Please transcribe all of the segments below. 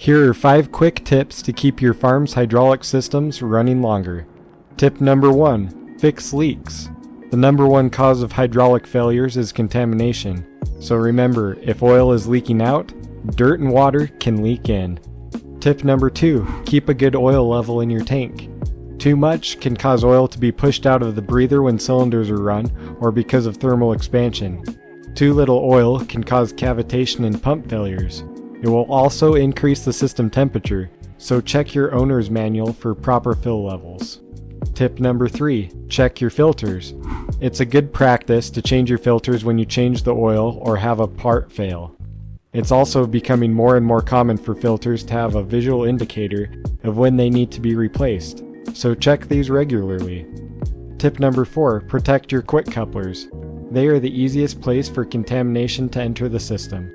Here are 5 quick tips to keep your farm's hydraulic systems running longer. Tip number 1. Fix leaks. The number one cause of hydraulic failures is contamination. So remember, if oil is leaking out, dirt and water can leak in. Tip number 2. Keep a good oil level in your tank. Too much can cause oil to be pushed out of the breather when cylinders are run or because of thermal expansion. Too little oil can cause cavitation and pump failures. It will also increase the system temperature, so check your owner's manual for proper fill levels. Tip number 3. Check your filters. It's a good practice to change your filters when you change the oil or have a part fail. It's also becoming more and more common for filters to have a visual indicator of when they need to be replaced, so check these regularly. Tip number 4. Protect your quick couplers. They are the easiest place for contamination to enter the system.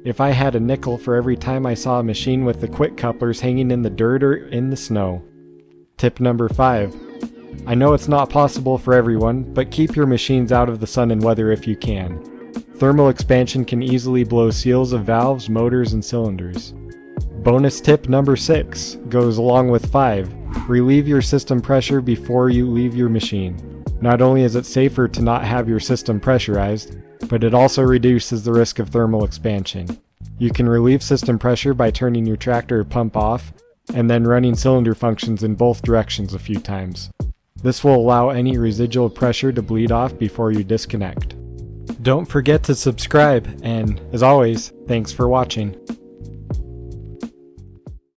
If I had a nickel for every time I saw a machine with the quick couplers hanging in the dirt or in the snow. Tip number 5. I know it's not possible for everyone, but keep your machines out of the sun and weather if you can. Thermal expansion can easily blow seals of valves, motors, and cylinders. Bonus tip number 6 goes along with 5. Relieve your system pressure before you leave your machine. Not only is it safer to not have your system pressurized, but it also reduces the risk of thermal expansion. You can relieve system pressure by turning your tractor or pump off, and then running cylinder functions in both directions a few times. This will allow any residual pressure to bleed off before you disconnect. Don't forget to subscribe, and as always, thanks for watching.